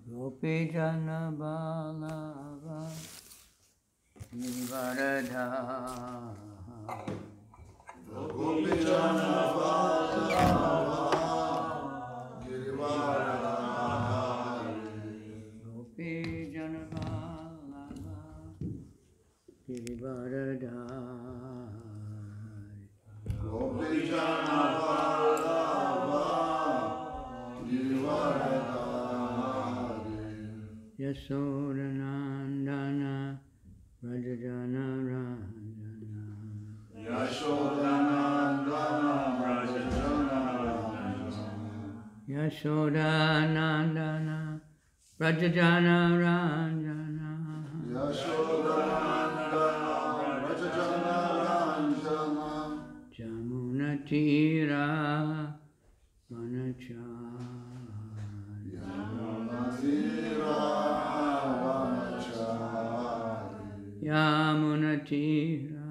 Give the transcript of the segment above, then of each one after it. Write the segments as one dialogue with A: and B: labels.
A: Gopi Jana Balava Nivarada Gopi Jana Balava Girivarada Gopi Jana Balava Girivarada Gopi Jana Balava Girivarada Yashodanandana Rajajana Ranjana Yashodanandana Rajajana Ranjana Yashodanandana Rajajana Ranjana Yashodanandana Rajajana Ranjana Jamunatira Vanachari Yamunatira Yamunatira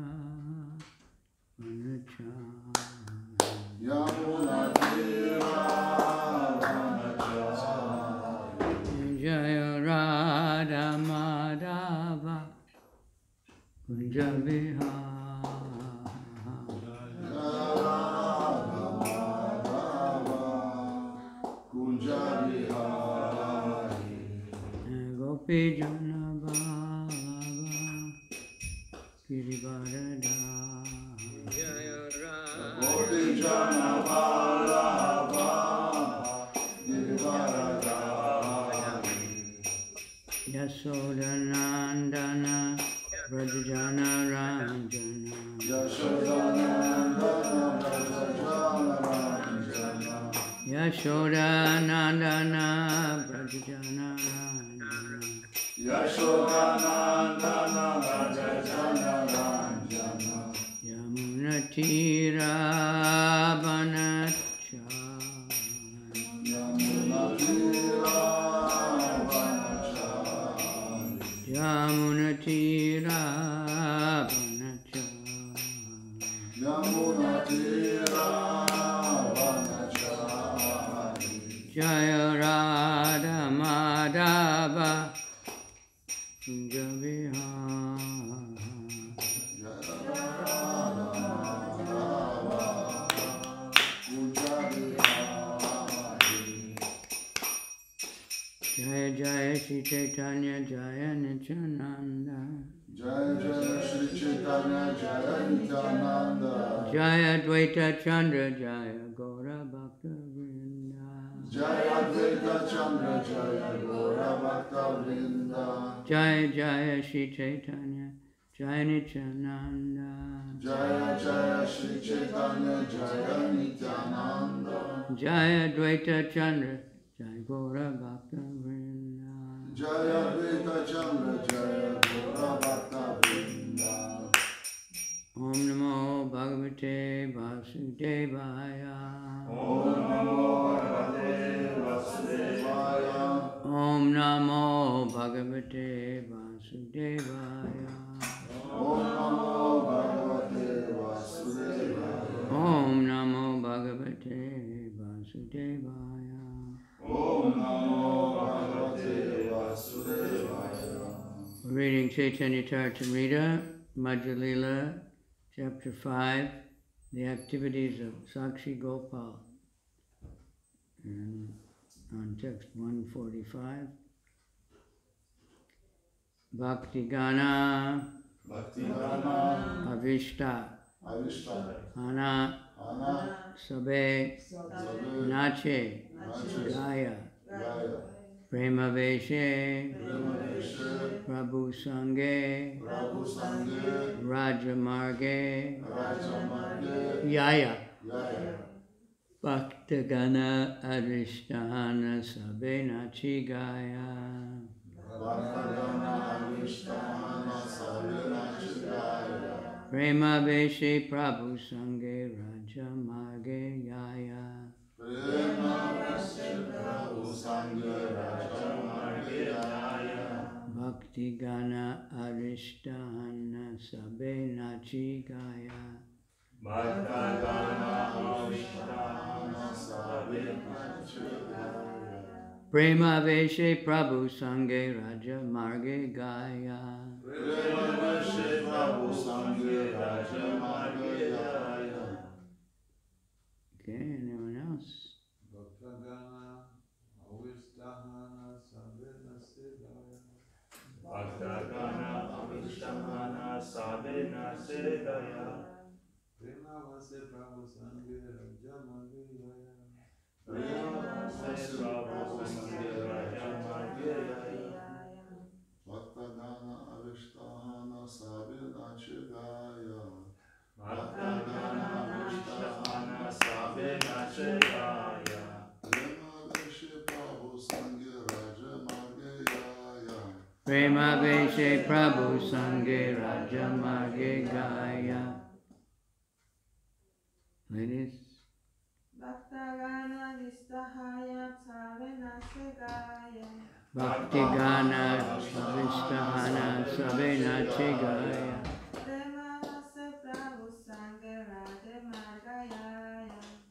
A: Vanachari Yamunatira Vanachari Jaya Radha Madhava Kunja Vihara Jaya Radha Madhava Kunja Vihara Gopi Jana Girivarada Gopi Jana Balava Girivarada Yashodanandana Rajajana Ranjana Yashodanandana Rajajana Ranjana Yashodanandana Rajajana Ranjana Yashodanandana Rajajana Ranjana Yamunatira Vanachari Yamunatira Vanachari Yamunatira Vanachari Yamunatira Vanachari Jaya Radha Madhava Kunja Vihara Jaya Radha Madhava Kunja Vihara Jaya Jaya Shri Chaitanya Jaya Nityananda Jaya Jaya Shri Chaitanya Jaya Nityananda Jaya Dvaita Chandra Jaya Gaura Bhakta Vrinda Jaya Dvaita Chandra Jaya Gaura Bhakta Vrinda Jaya Jaya Shri Chaitanya Jaya Nityananda Jaya Jaya Shri Chaitanya Jaya Nityananda Jaya Dvaita Chandra Jaya Gaura Bhakta Vrinda Jaya Dvaita Chandra Jaya Gaura Bhakta Vrinda Om Namo Bhagavate Vasudevaya Om Namo Bhagavate Vasudevaya Om Namo Bhagavate Vasudevaya Om Namo Bhagavate Vasudevaya Om Namo Bhagavate Vasudevaya Om Namo Bhagavate Vasudevaya. We're reading Chaitanya Charitamrita, Madhya Lila, Chapter 5, the activities of Sakshi Gopal. And on text 145, Bhakti Gana, Avishta, Ana, Sabe, Nache, Gaya, Prema Veshe, Prabhu Sange, Raja Marge, Yaya, Bhakta Gana Adhisthana Sabe Nachi Gaya. Prema Veshe Prabhu Sange Raja Marge Yaya. Prema Veshe Prabhu Sange Raja Marge Yaya. Bhakti Gana Arishtahana Sabe Nachi Gaya. Prema Veshe Prabhu Sange Raja Marge Gaya.
B: Prema Veshe Prabhu Sange Raja Marge Gaya.
A: Okay, anyone else?
B: Bhaktagana Avistahana Sabena Sedaya.
C: Bhaktagana Avishtamana Sabena Sedaya.
B: Prema Veshe Prabhu Sange Raja Marge Gaya.
C: Prema Veshe Prabhu Sange Raja Marge Gaya.
B: Bhaktagana Avistahana Sabena Chegaya.
C: Bhaktagana Avishtamana Sabena Sedaya.
B: Prema Veshe Prabhu Sange Raja Marge Gaya.
A: Prema Veshe Prabhu Sange Raja Marge Gaya. Ladies?
D: Bhaktagana Vistahaya Savena Segaya.
A: Bhakti Gana Avistahana Sabena Chigaya.
D: Prema Vase Prabhu Sange Raja Margaya.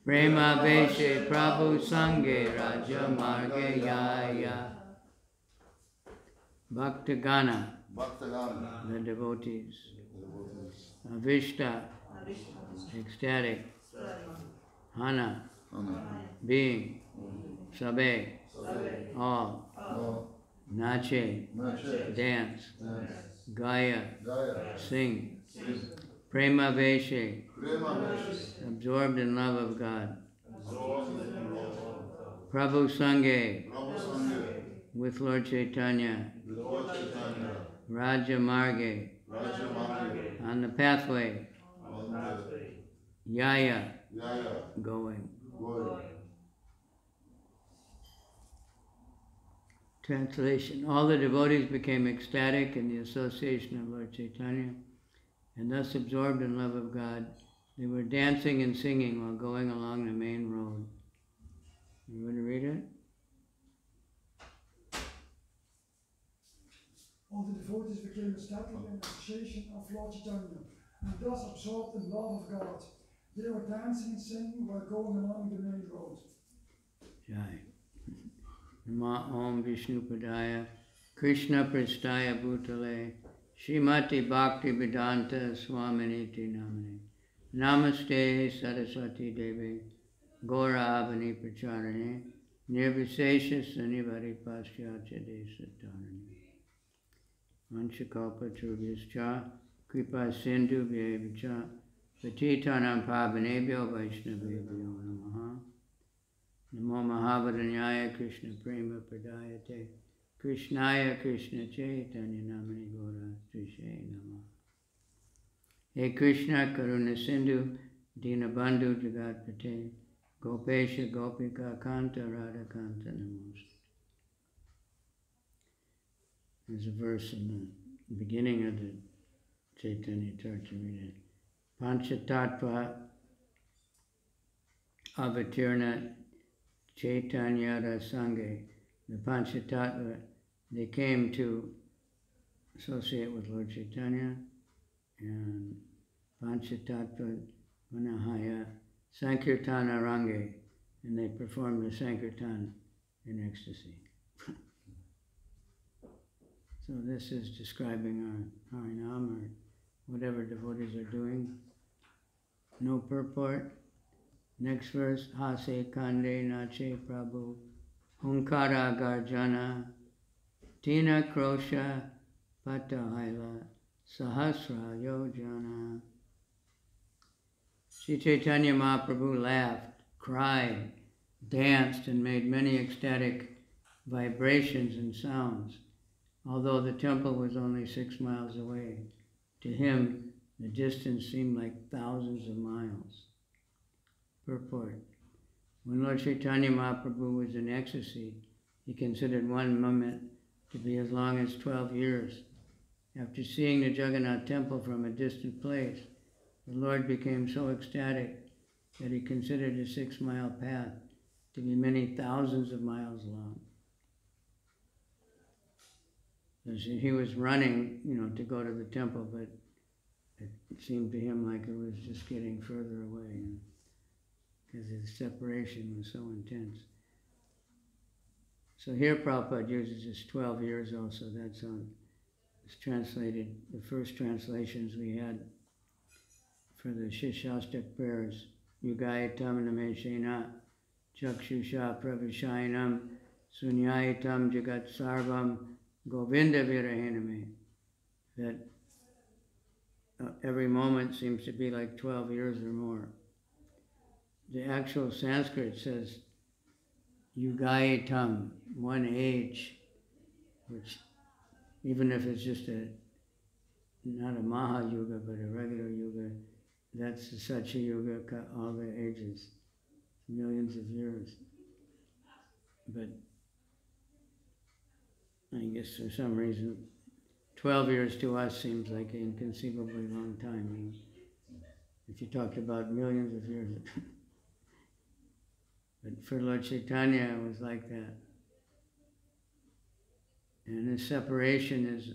A: Prema Veshe Prabhu Sange Raja Marge Gaya. Bhakti Gana,
B: Bhaktagana.
A: the devotees.
B: The devotees.
A: Avishta, ecstatic. Hana, being. Sabe, all. Nache, dance. Gaya, sing. Prema Veshe, absorbed in love of God. Prabhu Sange, with Lord Chaitanya. Raja Marge, on the pathway. Yaya, going. Translation. All the devotees became ecstatic in the association of Lord Chaitanya, and thus absorbed in love of God, they were dancing and singing while going along the main road. You want to read it?
E: All the devotees became ecstatic in association of Lord Chaitanya, and thus absorbed in love of God. They were dancing and singing while going along the main road.
A: Jai. Nama Om Vishnu Padaya Krishna Prastaya Bhutale Srimati Bhakti Vedanta Swami-CC Namane Namaste Saraswati Devi Gaura Avani Pracharane Nirvisesha Sanivari Paschatya Desatarane Vanchakalpa Turvyascha Kripa Sindhu Vyevacha Patitanam Pavanebhyo Vaishnavebhyo Namaha Namo Mahavadanyaya Krishna Prema Pradayate Krishnaya Krishna Chaitanya Namani Gaura Trishe Namah. Hey Krishna Karuna Sindhu Dinabandhu Jagatpate Gopesha Gopika Kanta Radha Kanta Namost. There's a verse in the beginning of the Chaitanya Charitamrita. Panchatattva Avatirna Chaitanya Rasange, the Panchatattva, they came to associate with Lord Chaitanya, and Panchatattva Manahaya Sankirtana Range, and they performed the Sankirtan in ecstasy. So this is describing our Harinam or whatever devotees are doing. No purport. Next verse, Hase Kande Nache Prabhu Hunkara Garjana Tina Krosha Patahaila Sahasra Yojana. Sri Chaitanya Mahaprabhu laughed, cried, danced, and made many ecstatic vibrations and sounds. Although the temple was only 6 miles away, to him the distance seemed like thousands of miles. Purport. When Lord Chaitanya Mahaprabhu was in ecstasy, he considered one moment to be as long as 12 years. After seeing the Jagannath temple from a distant place, the Lord became so ecstatic that he considered a 6-mile path to be many thousands of miles long. So he was running, to go to the temple, but it seemed to him like it was just getting further away because his separation was so intense. So here Prabhupada uses this 12 years also. That's how it's translated. The first translations we had for the Shishastak prayers, Yugayatam Nameshena Chakshusha Pravishayanam Sunyayatam Jagat Sarvam Govinda Virahaname. That every moment seems to be like 12 years or more. The actual Sanskrit says Yugayatam, one age, which even if it's just not a Maha Yuga, but a regular Yuga, that's the Satya Yuga, all the ages, millions of years. But I guess for some reason, 12 years to us seems like an inconceivably long time. If you talked about millions of years. But for Lord Chaitanya, it was like that. And his separation is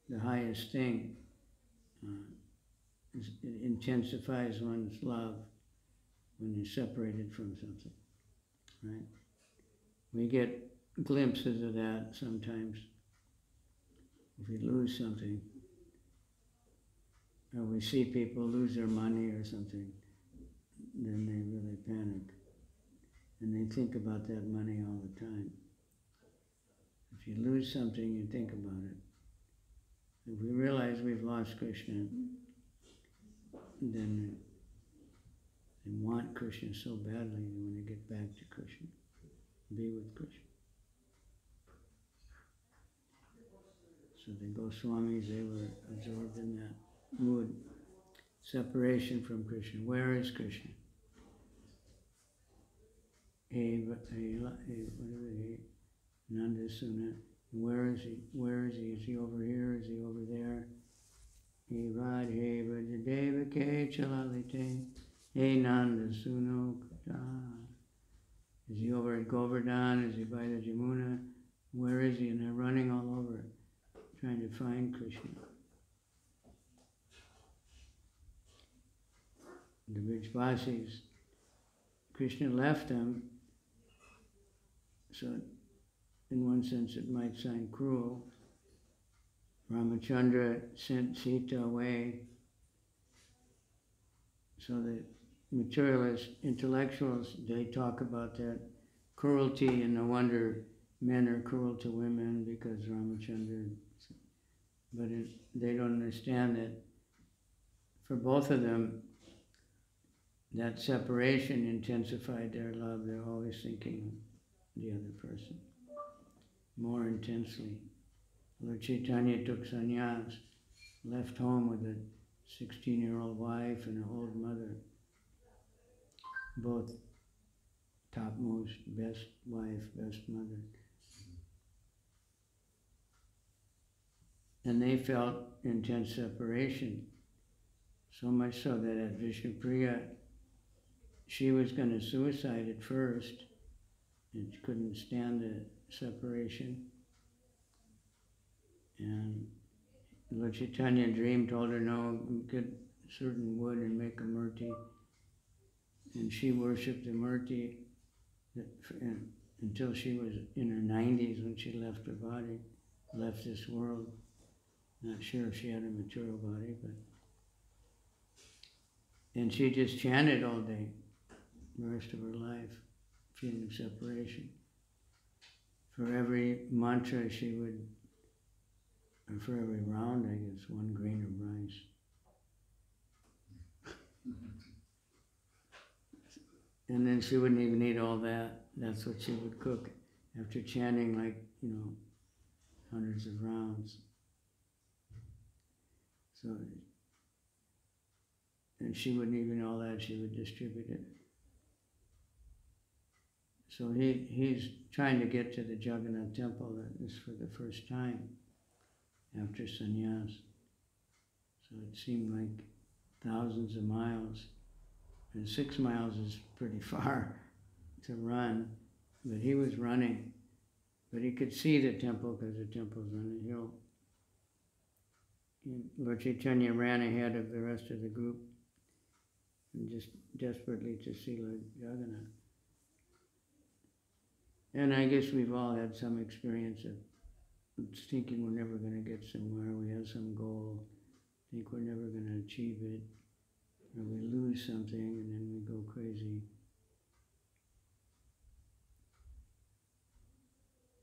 A: the highest thing. It intensifies one's love when you're separated from something, right? We get glimpses of that sometimes. If we lose something, or we see people lose their money or something, then they really panic. And they think about that money all the time. If you lose something, you think about it. If we realize we've lost Krishna, then they want Krishna so badly they want to get back to Krishna, be with Krishna. So the Goswamis, they were absorbed in that mood, separation from Krishna. Where is Krishna? Nanda Suna. Where is he? Where is he? Is he over here? Is he over there? He Radhe Vrajadeva Ke Chalalite. Hey Nanda Suno Kata. Is he over at Govardhan? Is he by the Jamuna? Where is he? And they're running all over, trying to find Krishna. The Vrijvasis, Krishna left them, so in one sense it might sound cruel. Ramachandra sent Sita away, so the materialist intellectuals, they talk about that cruelty, and no wonder men are cruel to women because Ramachandra, but they don't understand that for both of them, that separation intensified their love. They're always thinking of the other person more intensely. Lord Chaitanya took sannyas, left home with a 16-year-old wife and an old mother, both topmost, best wife, best mother. And they felt intense separation, so much so that at Vishnupriya, she was going to suicide at first, and she couldn't stand the separation. And Lord Chaitanya dream told her, no, get certain wood and make a murti. And she worshipped the murti until she was in her 90s when she left her body, left this world. Not sure if she had a material body, but... And she just chanted all day, the rest of her life, feeling separation. For every mantra she would, or for every round, I guess, 1 grain of rice. And then she wouldn't even eat all that. That's what she would cook after chanting like, hundreds of rounds. So, and she wouldn't even eat all that, she would distribute it. So he's trying to get to the Jagannath temple. That is for the first time after sannyas. So it seemed like thousands of miles. And 6 miles is pretty far to run, but he was running. But he could see the temple because the temple's on the hill. And Lord Chaitanya ran ahead of the rest of the group and just desperately to see Lord Jagannath. And I guess we've all had some experience of thinking we're never going to get somewhere, we have some goal, think we're never going to achieve it, or we lose something and then we go crazy.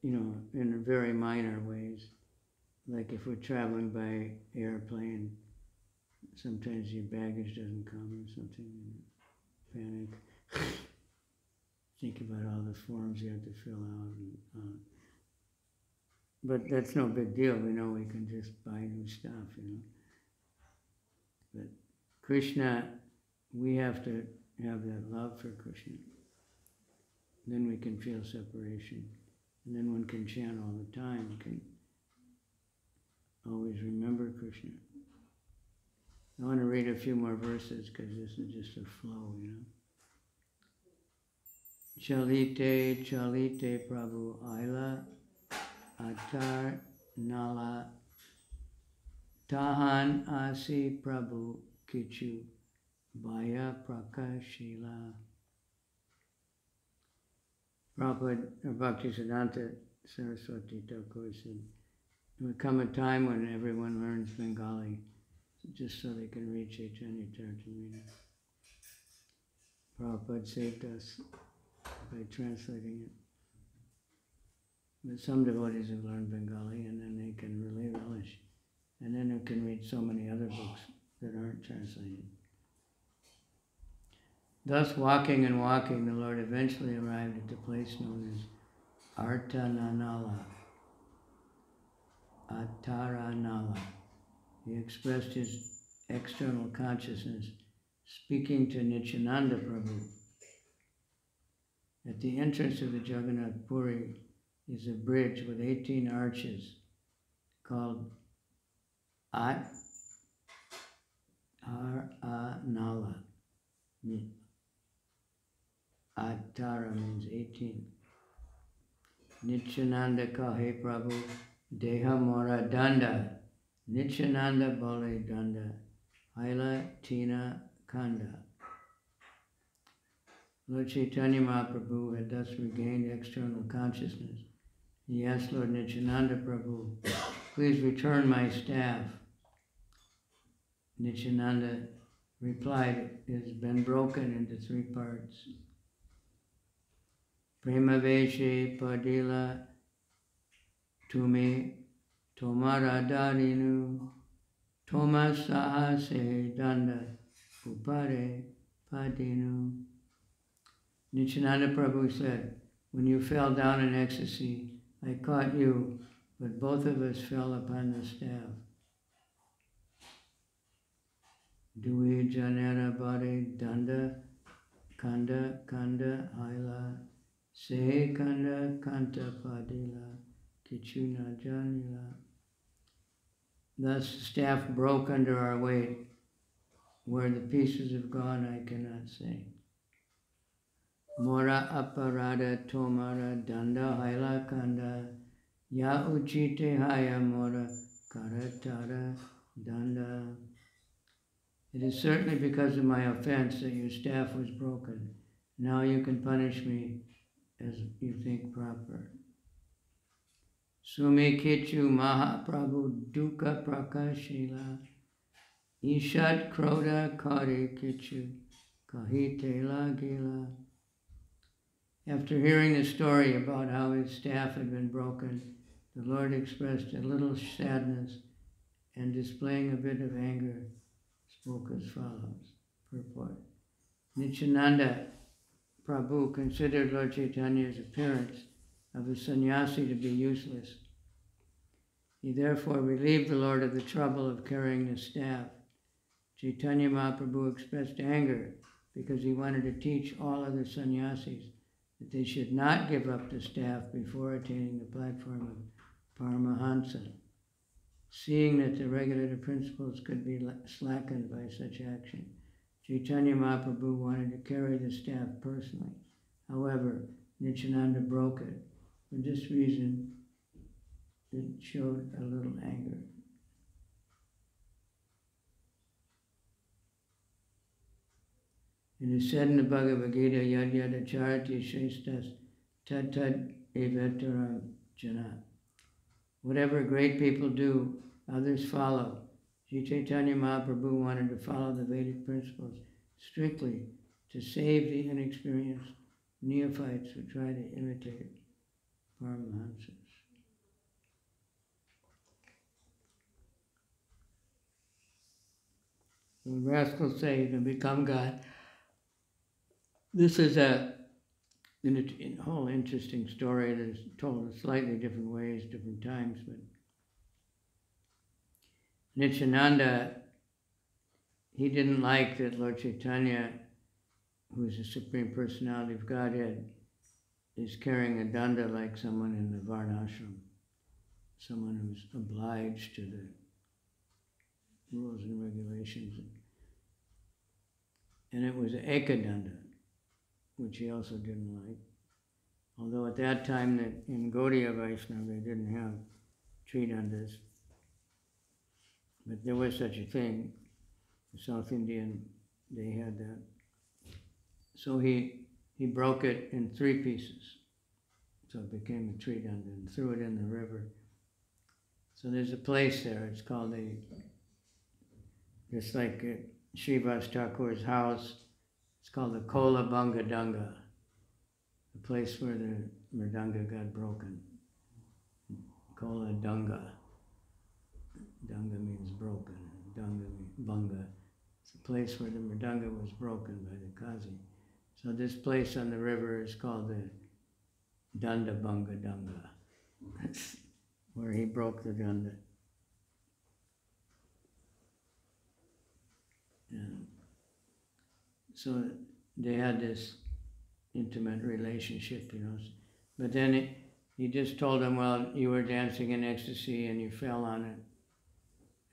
A: You know, in very minor ways, like if we're traveling by airplane, sometimes your baggage doesn't come or something, and panic. Think about all the forms you have to fill out. But that's no big deal. We know we can just buy new stuff, you know. But Krishna, we have to have that love for Krishna. Then we can feel separation. And then one can chant all the time, can always remember Krishna. I want to read a few more verses because this is just a flow, you know. Chalite, chalite Prabhu Aila, Atar Nala, Tahan Asi Prabhu Kichu, Baya Prakashila. Prabhupada, Bhakti Siddhanta Saraswati Thakur said, there will come a time when everyone learns Bengali just so they can read Chaitanya Charitamrita. Prabhupada saved us by translating it. But some devotees have learned Bengali and then they can really relish. And then they can read so many other books that aren't translated. Thus, walking and walking, the Lord eventually arrived at the place known as Artananala. Ataranala. He expressed his external consciousness, speaking to Nityananda Prabhu. At the entrance of the Jagannath Puri is a bridge with 18 arches called Ataranala. Atara means 18. Nityananda kahe Prabhu Deha Mora Danda. Nityananda Bole Danda. Haila Tina Kanda. Lord Chaitanya Mahaprabhu had thus regained external consciousness. He asked Lord Nityananda Prabhu, please return my staff. Nityananda replied, it has been broken into 3 parts. Premaveshe Padila Tume Tomaradarinu Tomasahase Danda Upare Padinu. Nityananda Prabhu said, when you fell down in ecstasy, I caught you, but both of us fell upon the staff. Dui Janera Bade Danda Kanda Kanda Haila Se Kanda Kanta Padila Kichuna Janila. Thus the staff broke under our weight. Where the pieces have gone, I cannot say. Mora aparada tomara danda haila kanda ya uchite haya mora karatara danda. It is certainly because of my offense that your staff was broken. Now you can punish me as you think proper. Sumi kichu Mahaprabhu dukkha prakashila ishat kroda kari kichu kahite lagila. After hearing the story about how his staff had been broken, the Lord expressed a little sadness and, displaying a bit of anger, spoke as follows. Purport. Nityananda Prabhu considered Lord Chaitanya's appearance of a sannyasi to be useless. He therefore relieved the Lord of the trouble of carrying the staff. Chaitanya Mahaprabhu expressed anger because he wanted to teach all other sannyasis that they should not give up the staff before attaining the platform of Paramahansa, seeing that the regulative principles could be slackened by such action. Chaitanya Mahaprabhu wanted to carry the staff personally. However, Nityananda broke it. For this reason, it showed a little anger. It is said in the Bhagavad Gita, yad yad acharati shrestas tad tad evataram jana. Whatever great people do, others follow. Sri Chaitanya Mahaprabhu wanted to follow the Vedic principles strictly to save the inexperienced neophytes who try to imitate Paramahamsas. The rascals say you can become God. This is a whole interesting story that is told in slightly different ways, different times, but Nityananda, he didn't like that Lord Chaitanya, who is the Supreme Personality of Godhead, is carrying a danda like someone in the Varnashram, someone who's obliged to the rules and regulations. And it was ekadanda, which he also didn't like. Although at that time that in Gaudiya Vaishnava they didn't have tridandas, but there was such a thing. The South Indian, they had that. So he broke it in 3 pieces. So it became a tridanda and threw it in the river. So there's a place there, it's called just like Srivas Thakur's house, it's called the Kola Banga Danga, the place where the mridanga got broken. Kola Danga. Danga means broken, Danga means Banga. It's a place where the mridanga was broken by the Kazi. So this place on the river is called the Danda Banga Danga. That's where he broke the danda. And so they had this intimate relationship, you know. But then he just told him, well, you were dancing in ecstasy and you fell on it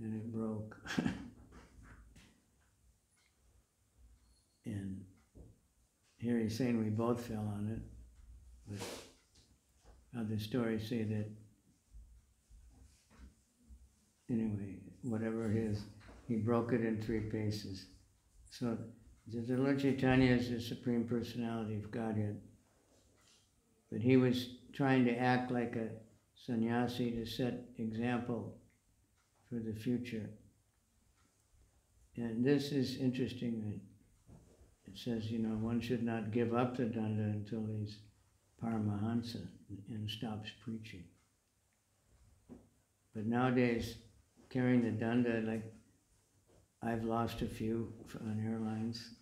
A: and it broke. And here he's saying we both fell on it, but other stories say that, anyway, whatever it is, he broke it in 3 pieces. So the Lord Chaitanya is the Supreme Personality of Godhead, but he was trying to act like a sannyasi to set example for the future. And this is interesting that it says, you know, one should not give up the danda until he's Paramahansa and stops preaching. But nowadays, carrying the danda, like I've lost a few on airlines,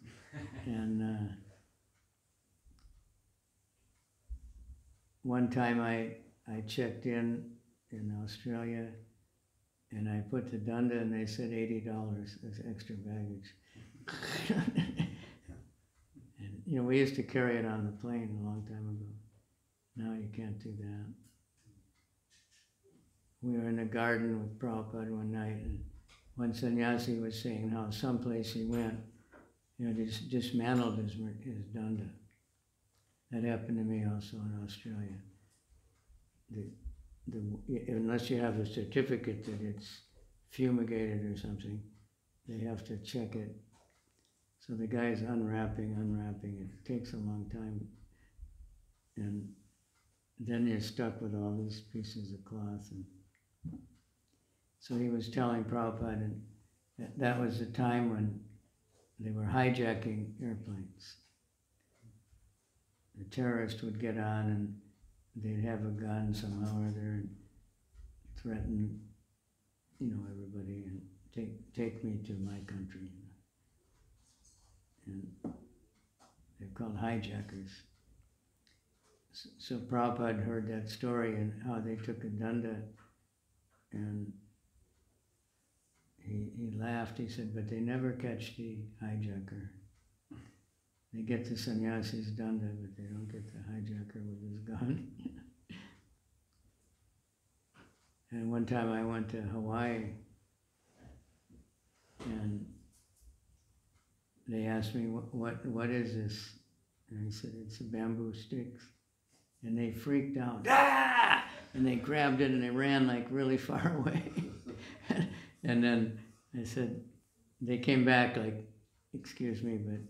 A: and one time I checked in Australia, and I put the danda, and they said $80 as extra baggage. And you know, we used to carry it on the plane a long time ago. Now you can't do that. We were in a garden with Prabhupada one night, and one sannyasi was saying how someplace he went, you know, just dismantled his danda. That happened to me also in Australia. Unless you have a certificate that it's fumigated or something, they have to check it. So the guy's unwrapping. It takes a long time. And then you're stuck with all these pieces of cloth. And so he was telling Prabhupada that was the time when they were hijacking airplanes. The terrorist would get on and they'd have a gun somehow or other and threaten, you know, everybody and take me to my country. And they're called hijackers. So Prabhupada heard that story and how they took a danda, and he laughed. He said, but they never catch the hijacker. They get the sannyasi's danda, but they don't get the hijacker with his gun. And one time I went to Hawaii, and they asked me, what is this? And I said, it's a bamboo sticks. and they freaked out. Ah! And they grabbed it and they ran like really far away. And then I said, they came back like, excuse me, but,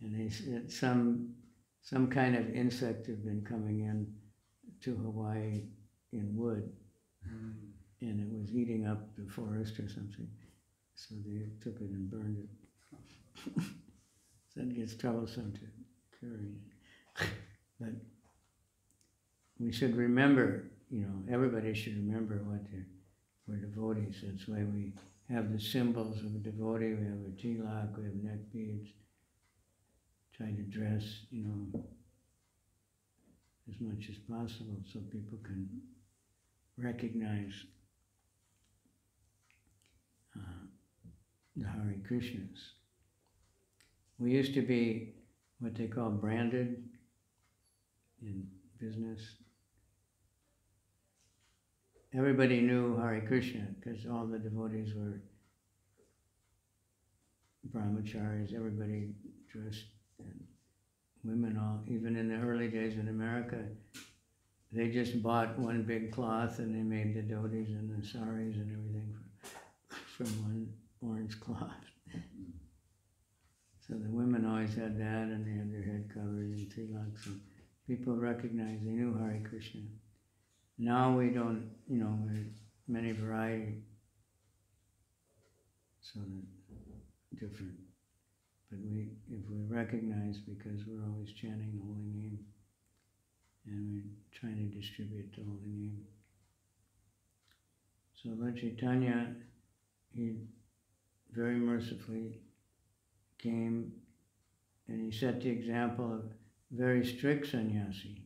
A: and they said some kind of insect had been coming in to Hawaii in wood, and it was eating up the forest or something. So they took it and burned it. So it gets troublesome to carry it. But we should remember, everybody should remember what we're devotees. That's why we have the symbols of a devotee. We have a tilak, we have neck beads. Try to dress, as much as possible so people can recognize the Hare Krishnas. We used to be what they call branded in business. Everybody knew Hare Krishna because all the devotees were brahmacharis. Everybody dressed, and women all, even in the early days in America, they just bought one big cloth and they made the dhotis and the saris and everything from one orange cloth. So the women always had that, and they had their head covered in tilaks, and people recognized, they knew Hare Krishna. Now we don't, there's many variety, so different. But if we recognize, because we're always chanting the holy name, and we're trying to distribute the holy name. So Lord Chaitanya, he very mercifully came and he set the example of very strict sannyasi,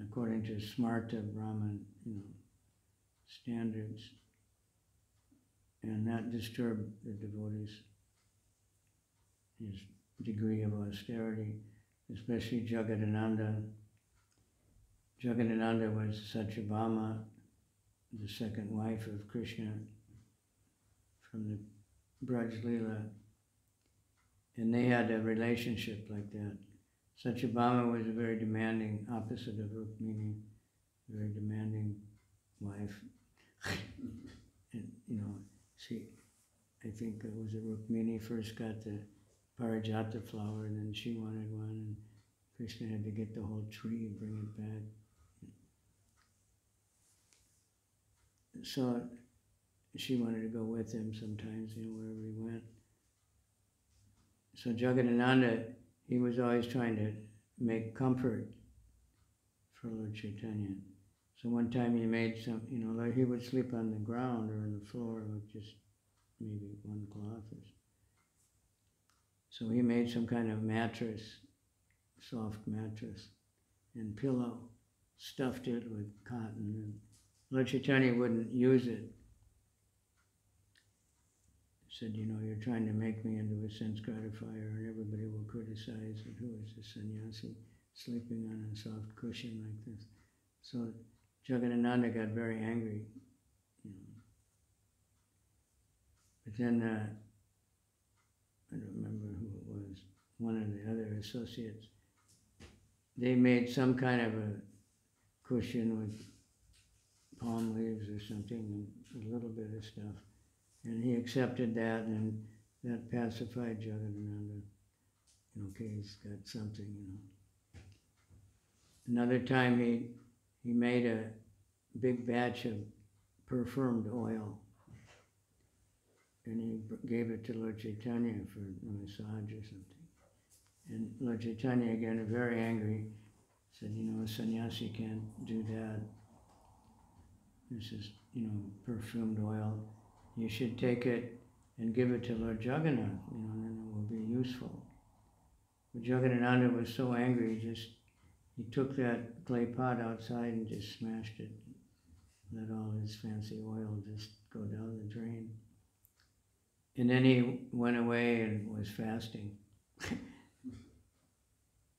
A: according to Smarta Brahman, standards. And that disturbed the devotees, his degree of austerity, especially Jagadananda. Jagadananda was Satyabhama, the second wife of Krishna from the Braj Leela. And they had a relationship like that. Satyabhama was a very demanding, opposite of Rukmini, very demanding wife. And, I think it was Rukmini first got the Parijata flower, and then she wanted one, and Krishna had to get the whole tree and bring it back. So she wanted to go with him sometimes, wherever he went. So Jagadananda, he was always trying to make comfort for Lord Chaitanya. So one time he made some, like he would sleep on the ground or on the floor with just maybe one cloth. So he made some kind of mattress, soft mattress, and pillow, stuffed it with cotton. And Lord Chaitanya wouldn't use it. Said, you're trying to make me into a sense gratifier, and everybody will criticize it. Who is this sannyasi sleeping on a soft cushion like this? So Jagadananda got very angry. But then, I don't remember who it was, one of the other associates, they made some kind of a cushion with palm leaves or something, and a little bit of stuff. And he accepted that, and that pacified Jagadananda. Okay, he's got something, Another time he made a big batch of perfumed oil, and he gave it to Lord Chaitanya for a massage or something. And Lord Chaitanya, again, very angry, said, a sannyasi can't do that. This is, perfumed oil. You should take it and give it to Lord Jagannath, and then it will be useful. But Jagadananda was so angry, he took that clay pot outside and just smashed it. Let all his fancy oil just go down the drain. And then he went away and was fasting.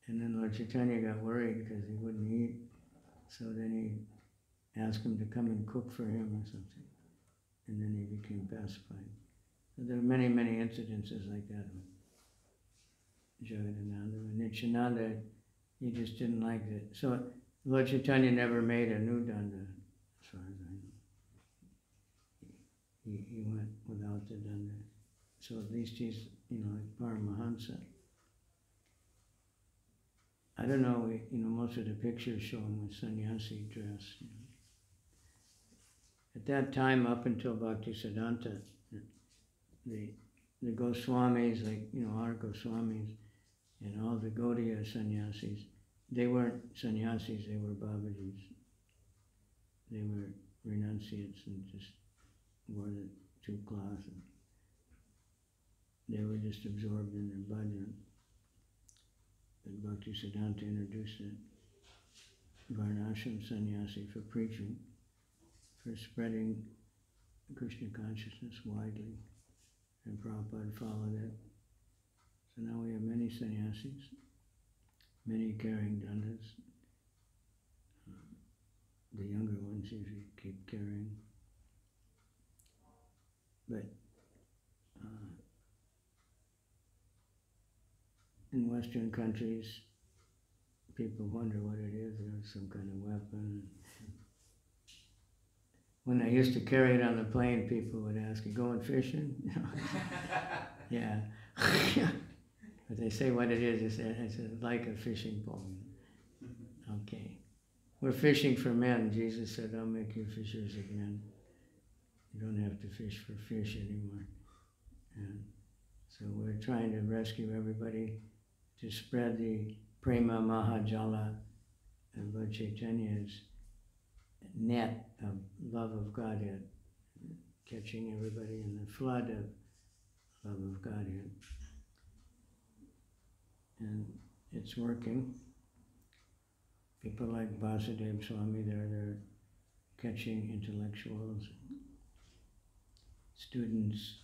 A: And then Lord Chaitanya got worried because he wouldn't eat. So then he asked him to come and cook for him or something. And then he became pacified. So there are many, many incidences like that with Jagadananda. And Nityananda, he just didn't like it. So Lord Chaitanya never made a new danda, as far as I know. He went without the danda. So at least he's, like Paramahansa. I don't know, most of the pictures show him with sannyasi dress. At that time, up until Bhaktisiddhanta, the Goswamis, like, our Goswamis, and all the Gaudiya sannyasis, they weren't sannyasis, they were Babajis. They were renunciates and just wore the two cloths. And they were just absorbed in their bhajan. But Bhaktisiddhanta introduced the Varnashram sannyasi for preaching, for spreading Krishna consciousness widely. And Prabhupada followed it. So now we have many sannyasis, many carrying dandas. The younger ones usually keep carrying. But in Western countries, people wonder what it is. There's some kind of weapon. When I used to carry it on the plane, people would ask, "You going fishing?" Yeah. But they say what it is. I said, like a fishing pole. Okay. We're fishing for men. Jesus said, "I'll make you fishers of men. You don't have to fish for fish anymore." And so we're trying to rescue everybody, to spread the Prema Mahajala and Lord Chaitanya's net of love of Godhead, catching everybody in the flood of love of Godhead. And it's working. People like Vasudev Swami, they're catching intellectuals, students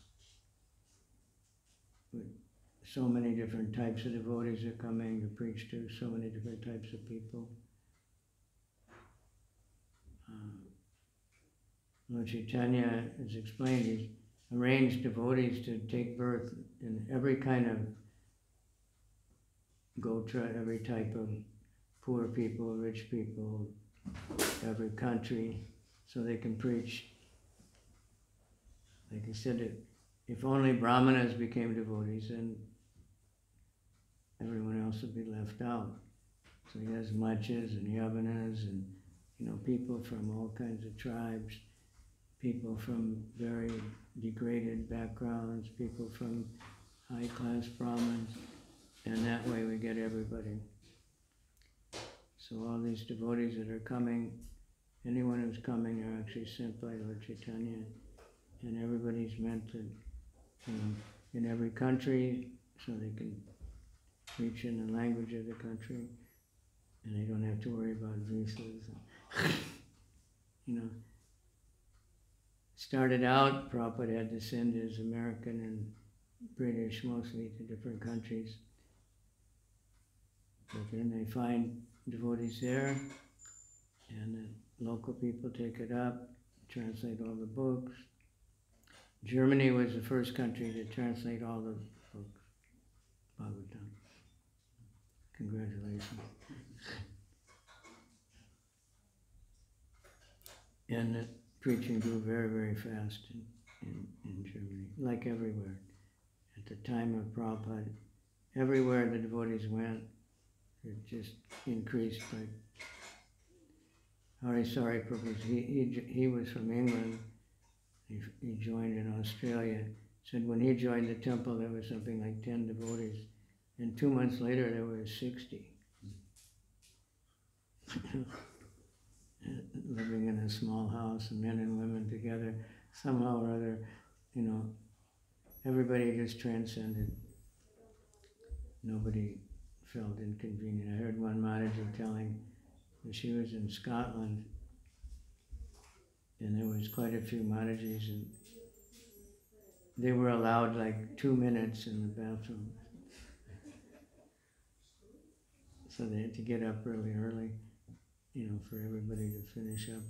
A: with so many different types of devotees are coming to preach to, so many different types of people. Lord Chaitanya has explained, he's arranged devotees to take birth in every kind of gotra, every type of poor people, rich people, every country, so they can preach. Like he said, if only brahmanas became devotees, then everyone else would be left out. So he has machas and yavanas and people from all kinds of tribes, people from very degraded backgrounds, people from high-class Brahmins, and that way we get everybody. So all these devotees that are coming, anyone who's coming are actually sent by Lord Chaitanya, and everybody's meant to, in every country, so they can preach in the language of the country, and they don't have to worry about visas. Started out, Prabhupada had to send his American and British mostly to different countries. But then they find devotees there, and the local people take it up, translate all the books. Germany was the first country to translate all the books, Bhagavatam. Congratulations. And the preaching grew very, very fast in Germany, like everywhere. At the time of Prabhupada, everywhere the devotees went, it just increased. Like Harisari Prabhu, he was from England. He joined in Australia. Said when he joined the temple, there was something like 10 devotees. And 2 months later, there were 60. Living in a small house, men and women together, somehow or other, everybody just transcended. Nobody felt inconvenient. I heard one Mataji telling that she was in Scotland, and there was quite a few Matajis, and they were allowed like 2 minutes in the bathroom. So they had to get up really early, for everybody to finish up.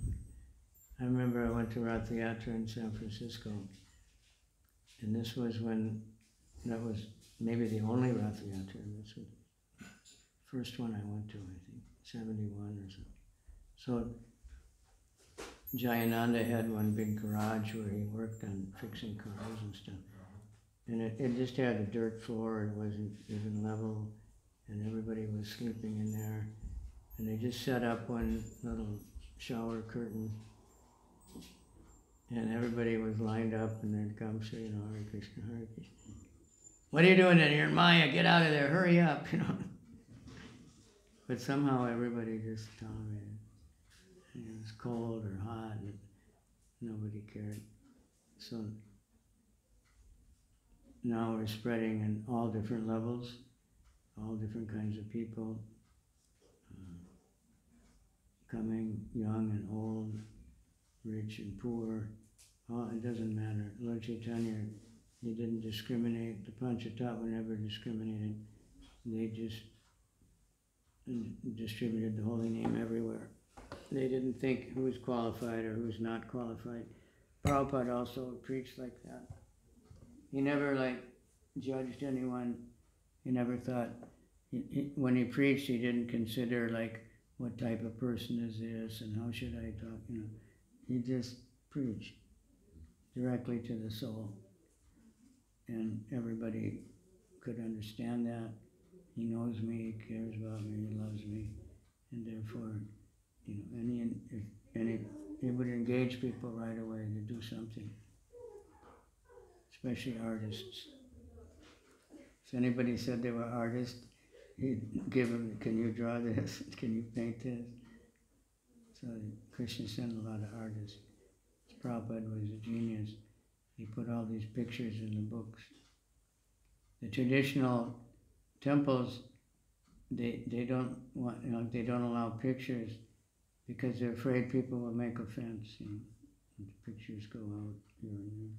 A: I remember I went to Rath Yatra in San Francisco, and this was when, that was maybe the only Rath Yatra. This was the first one I went to, I think, 71 or something. So Jayananda had one big garage where he worked on fixing cars and stuff. And it just had a dirt floor, it wasn't even level, and everybody was sleeping in there. And they just set up one little shower curtain, and everybody was lined up, and they'd come say, you know, Hare Krishna, Hare Krishna. What are you doing in here, Maya? Get out of there, hurry up, you know. But somehow everybody just tolerated. It was cold or hot, and nobody cared. So now we're spreading in all different levels, all different kinds of people, coming, young and old, rich and poor. Oh, it doesn't matter. Lord Chaitanya, he didn't discriminate. The Panchatattva never discriminated. They just distributed the holy name everywhere. They didn't think who's qualified or who's not qualified. Prabhupada also preached like that. He never judged anyone. He never thought, when he preached, he didn't consider what type of person is this and how should I talk, you know. He just preached directly to the soul. And everybody could understand that. He knows me, he cares about me, he loves me, and therefore, you know, he would engage people right away to do something, especially artists. If anybody said they were artists, he'd give them, can you draw this? Can you paint this? So Krishna sent a lot of artists. Prabhupada was a genius. He put all these pictures in the books. The traditional temples, they don't want, you know, they don't allow pictures because they're afraid people will make offense, you know, and the pictures go out here and there.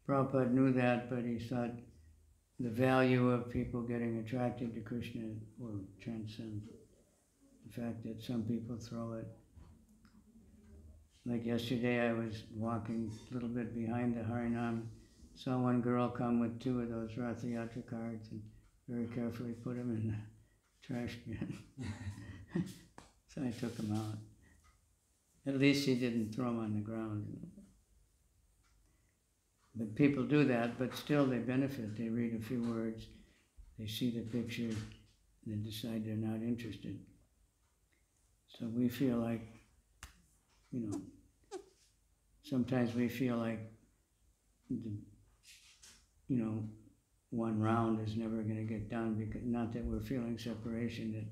A: Prabhupada knew that, but he thought the value of people getting attracted to Krishna will transcend the fact that some people throw it. Like yesterday, I was walking a little bit behind the Harinam, saw one girl come with 2 of those Ratha Yatra cards and very carefully put them in the trash bin. So I took them out. At least she didn't throw them on the ground. But people do that, but still they benefit. They read a few words, they see the picture, they decide they're not interested. So we feel like, you know, sometimes we feel like, you know, one round is never going to get done, because not that we're feeling separation, that,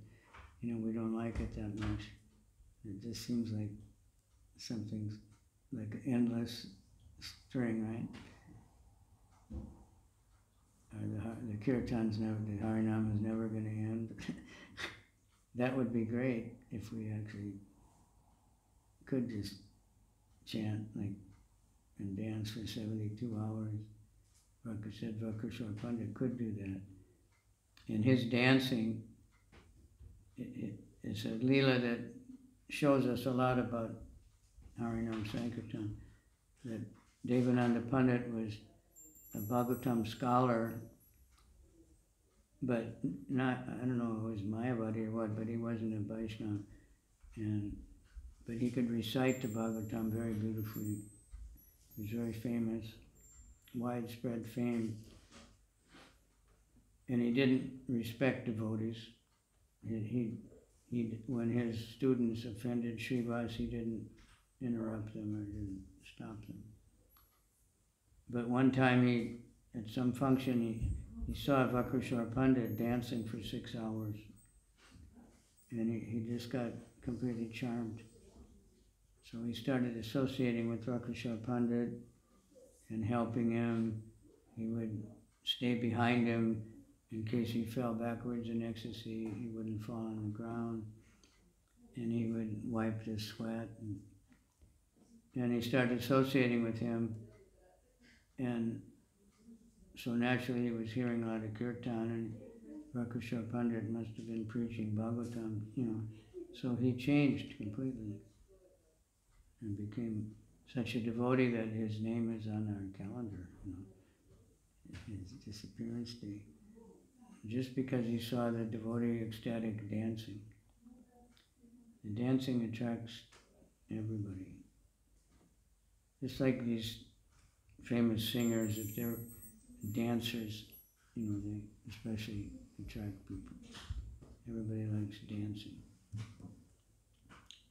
A: you know, we don't like it that much. It just seems like something's like an endless string, right? Or the kirtan's never, the harinam is never going to end. That would be great if we actually could just chant and dance for 72 hours. Vakashwar Pandit could do that. And his dancing, it's a leela that shows us a lot about Harinam Sankirtan. That Devananda Pandit was a Bhagavatam scholar, but not, I don't know if it was Mayavadi or what, but he wasn't a Vaishnava. But he could recite the Bhagavatam very beautifully. He was very famous, widespread fame. And he didn't respect devotees. When his students offended Srivas, he didn't interrupt them or didn't stop them. But one time at some function, he saw Vakashwar Pandit dancing for 6 hours. And he just got completely charmed. So he started associating with Vakashwar Pandit and helping him. He would stay behind him in case he fell backwards in ecstasy. He wouldn't fall on the ground. And he would wipe his sweat. And he started associating with him. And so naturally he was hearing a lot of kirtan, and Vakashwar Pandit must have been preaching Bhagavatam, you know. So he changed completely and became such a devotee that his name is on our calendar, you know, his disappearance day, just because he saw the devotee ecstatic dancing. And dancing attracts everybody. Just like these famous singers, if they're dancers, they especially attract people. Everybody likes dancing.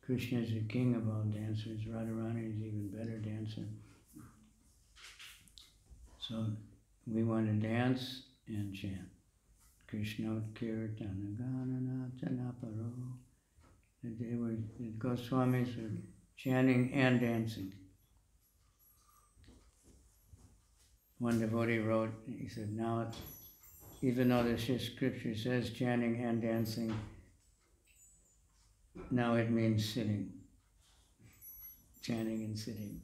A: Krishna is the king of all dancers. Radharani is an even better dancer. So we want to dance and chant. Krishna Kirtana Gana Natanaparo. The Goswamis were chanting and dancing. One devotee wrote, he said, now, even though the scripture says chanting and dancing, now it means sitting. Chanting and sitting.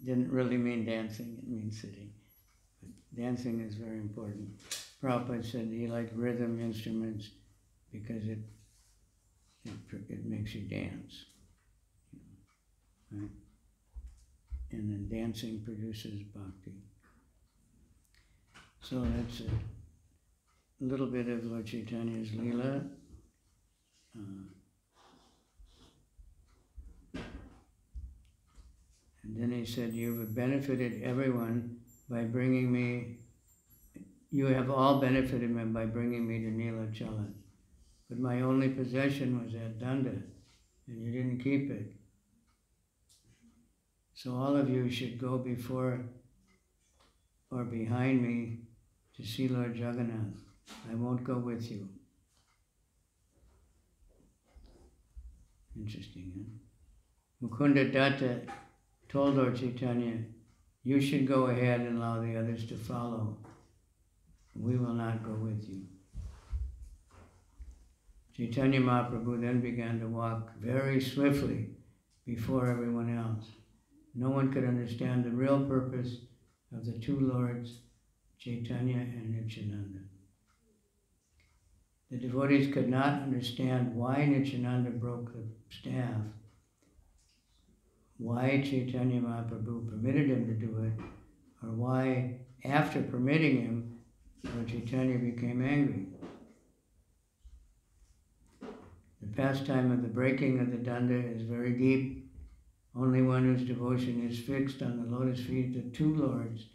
A: Didn't really mean dancing, it means sitting. But dancing is very important. Prabhupada said he liked rhythm instruments because it makes you dance. Right? And then dancing produces bhakti. So that's a little bit of Lord Chaitanya's Leela. And then he said, you have benefited everyone by bringing me, you have all benefited me by bringing me to Nilachala. But my only possession was that danda, and you didn't keep it. So all of you should go before or behind me to see Lord Jagannath. I won't go with you. Interesting, huh? Mukunda Datta told Lord Chaitanya, you should go ahead and allow the others to follow. We will not go with you. Chaitanya Mahaprabhu then began to walk very swiftly before everyone else. No one could understand the real purpose of the two lords, Chaitanya and Nityananda. The devotees could not understand why Nityananda broke the staff, why Chaitanya Mahaprabhu permitted him to do it, or why, after permitting him, Lord Chaitanya became angry. The pastime of the breaking of the danda is very deep. Only one whose devotion is fixed on the lotus feet of the two lords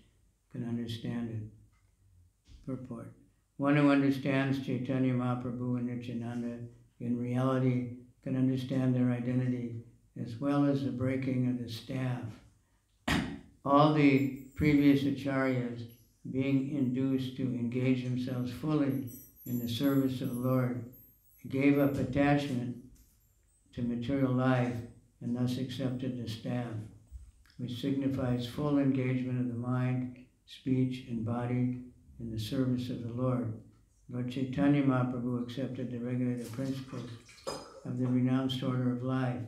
A: can understand it. Purport. One who understands Chaitanya Mahaprabhu and Nityananda in reality can understand their identity as well as the breaking of the staff. All the previous acharyas, being induced to engage themselves fully in the service of the Lord, gave up attachment to material life and thus accepted the staff, which signifies full engagement of the mind, speech, and body in the service of the Lord. Lord Chaitanya Mahaprabhu accepted the regulative principles of the renounced order of life.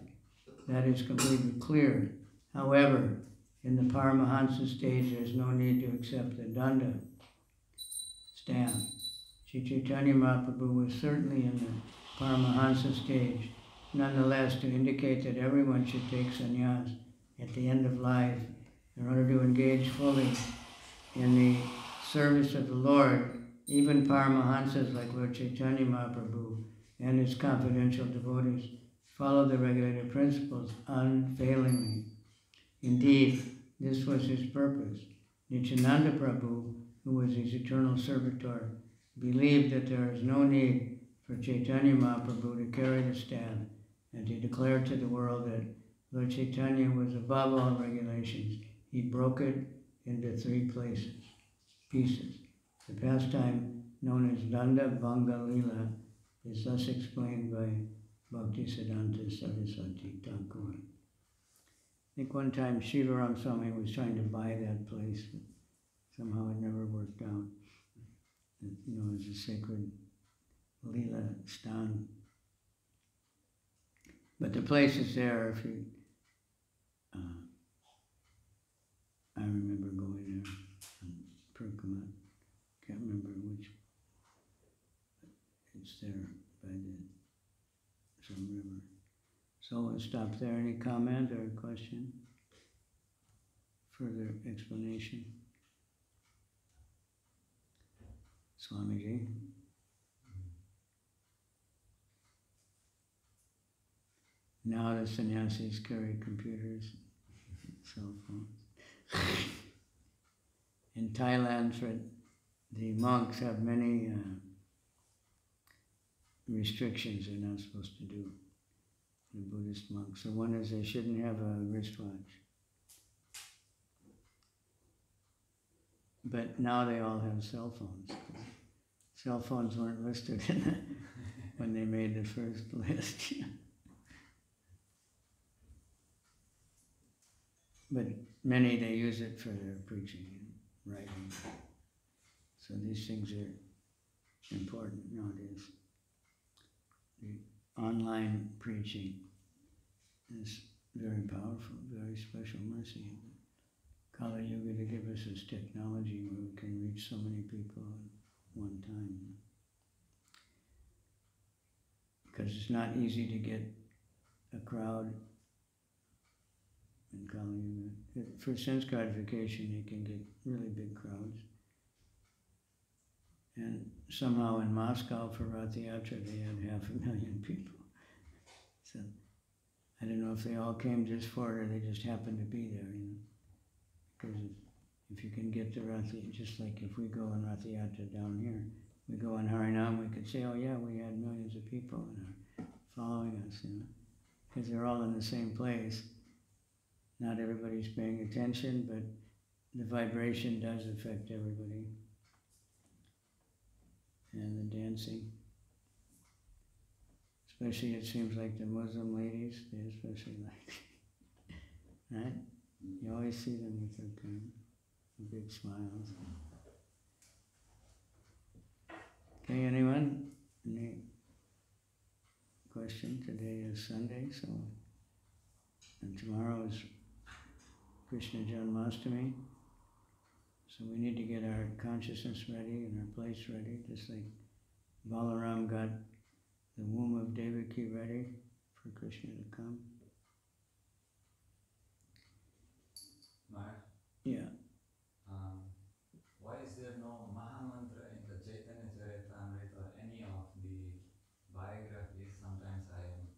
A: That is completely clear. However, in the Paramahansa stage, there is no need to accept the danda staff. Sri Chaitanya Mahaprabhu was certainly in the Paramahansa stage. Nonetheless, to indicate that everyone should take sannyas at the end of life in order to engage fully in the service of the Lord, even Paramahansas like Lord Chaitanya Mahaprabhu and his confidential devotees follow the regulative principles unfailingly. Indeed, this was his purpose. Nityananda Prabhu, who was his eternal servitor, believed that there is no need for Chaitanya Mahaprabhu to carry the staff and to declare to the world that Lord Chaitanya was above all regulations. He broke it into 3 pieces. The pastime known as Danda Bhanga Leela is thus explained by Bhaktisiddhanta Saraswati Thakur. I think one time Shivaram Swami was trying to buy that place, but somehow it never worked out. It was a sacred Leela Stan. But the place is there if you, I remember going there on Purkama, can't remember which, but it's there by some river. So we'll stop there. Any comment or question? Further explanation? Swamiji? Now the sannyasis carry computers, cell phones. In Thailand, the monks have many restrictions they're not supposed to do, the Buddhist monks. So one is they shouldn't have a wristwatch. But now they all have cell phones. Cell phones weren't listed when they made the first list. But many, they use it for their preaching and writing. So these things are important nowadays. The online preaching is very powerful, very special mercy. Kali Yuga to give us this technology where we can reach so many people at one time. Because it's not easy to get a crowd in Kali Yuga. For sense gratification, you can get really big crowds. And somehow in Moscow for Rath Yatra, they had 500,000 people. So I don't know if they all came just for it or they just happened to be there, Because if you can get to Rath, just like if we go on Rath Yatra down here, we go on Harinam, we could say, oh yeah, we had millions of people following us, Because they're all in the same place. Not everybody's paying attention, but the vibration does affect everybody. And the dancing. Especially it seems like the Muslim ladies, they especially like, right? You always see them with their kind of big smiles. Okay, anyone? Any question? Today is Sunday, so, and tomorrow is Krishna Janmashtami. So we need to get our consciousness ready and our place ready, just like Balaram got the womb of Devaki ready for Krishna to come.
C: Maharaj,
A: Yeah.
C: why is there no Mahamantra in the Chaitanya Charitamrita or any of the biographies? Sometimes I am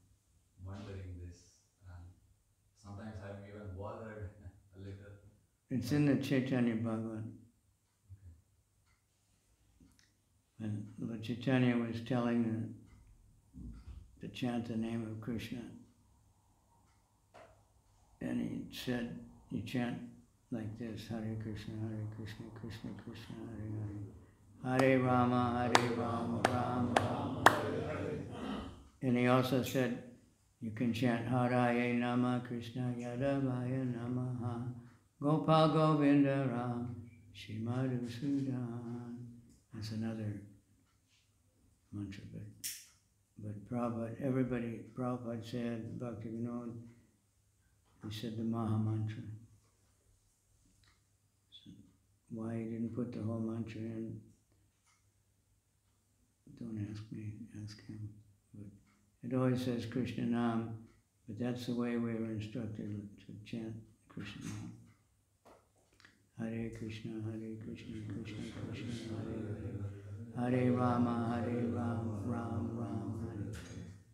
C: wondering this. Sometimes I am even bothered a little.
A: It's in the Chaitanya Bhagavat. When Lord Chaitanya was telling to chant the name of Krishna, and he said, you chant like this, Hare Krishna, Krishna Krishna, Hare Hare, Hare Rama, Rama Rama, Hare Hare. And he also said, you can chant Haraye Nama Krishna Yadavaya Namaha Gopal Govinda Ram Shimadhusudan. That's another mantra, but Prabhupada said, Bhakti Vinod, he said the Maha Mantra. So why he didn't put the whole mantra in, don't ask me, ask him. But it always says Krishna Nam, but that's the way we were instructed to chant Krishna Nam. Hare Krishna, Krishna Krishna, Hare Hare, Hare Rama, Ram Hare.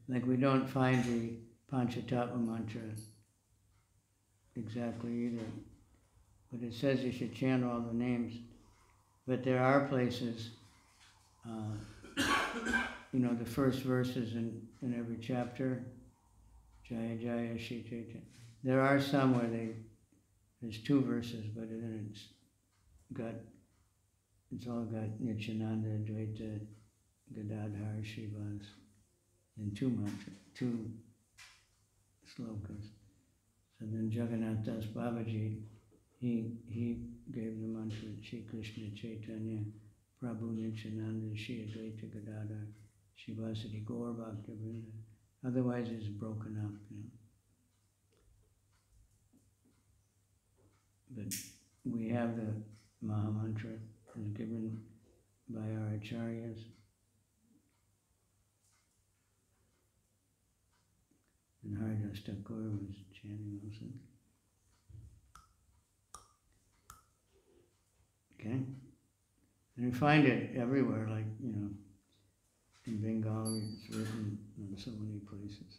A: Like we don't find the Panchatattva mantra exactly either, but it says you should chant all the names. But there are places, the first verses in every chapter, Jaya Jaya Shri Chaitanya. There are some where there's 2 verses, but then it's all got Nityananda, Advaita, Gadadhar, Shivas, and 2 slokas. So then Jagannath Das Babaji, he gave the mantra Shri Krishna Chaitanya, Prabhu Nityananda, Shri Advaita Gadadhar, Shivasati Gaur Bhakta Vrinda. Otherwise it's broken up, But we have the Maha Mantra is given by our acharyas. And Haridas Thakur was chanting also. Okay? And you find it everywhere, like, in Bengali it's written in so many places.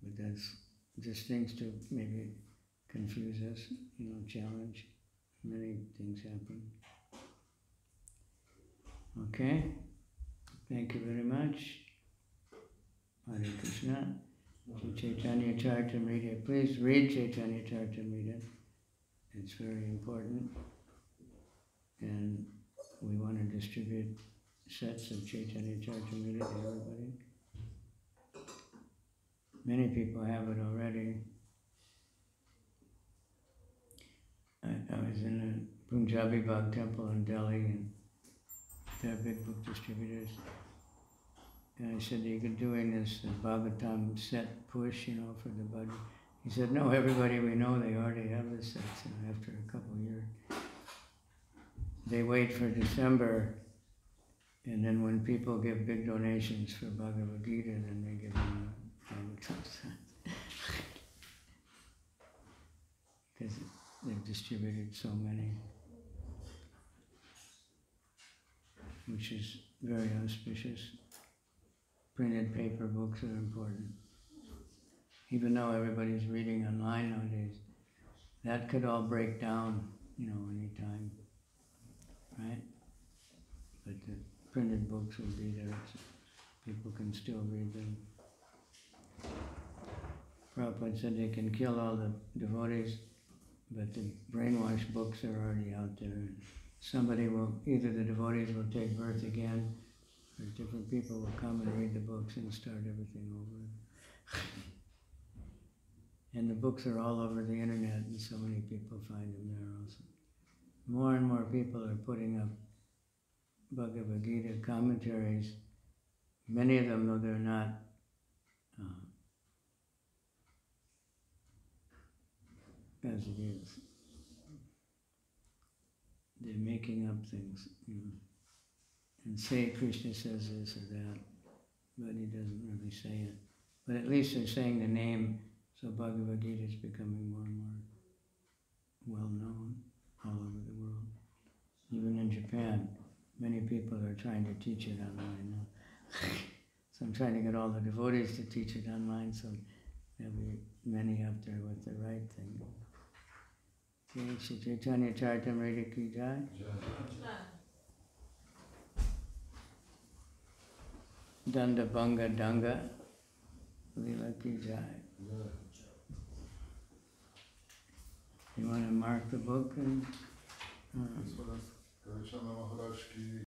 A: But that's just things to maybe confuse us, challenge. Many things happen. Okay? Thank you very much. Hare Krishna. Chaitanya Charitamrita. Please read Chaitanya Charitamrita. It's very important. And we want to distribute sets of Chaitanya Charitamrita to everybody. Many people have it already. I was in a Punjabi Bhag temple in Delhi, and they're big book distributors. And I said, are you doing this Bhagavatam set push, for the budget? He said, no, everybody we know, they already have the sets, after a couple of years. They wait for December, and then when people give big donations for Bhagavad Gita, then they give them a Bhagavatam set. Because they've distributed so many, which is very auspicious. Printed paper books are important. Even though everybody's reading online nowadays, that could all break down, any time, right? But the printed books will be there, so people can still read them. Prabhupada said they can kill all the devotees, but the brainwashed books are already out there. Somebody will, either the devotees will take birth again, or different people will come and read the books and start everything over. And the books are all over the internet, and so many people find them there also. More and more people are putting up Bhagavad Gita commentaries. Many of them, though they're not as it is. They're making up things, and say Krishna says this or that, but he doesn't really say it. But at least they're saying the name, so Bhagavad Gita is becoming more and more well known all over the world. Even in Japan, many people are trying to teach it online now. So I'm trying to get all the devotees to teach it online, so there'll be many up there with the right thing. Shri Chaitanya Charitamrita ki jai. Danda Banga Danga Lila ki jai. You want to mark the book? And
B: Kavicandra Maharaj ki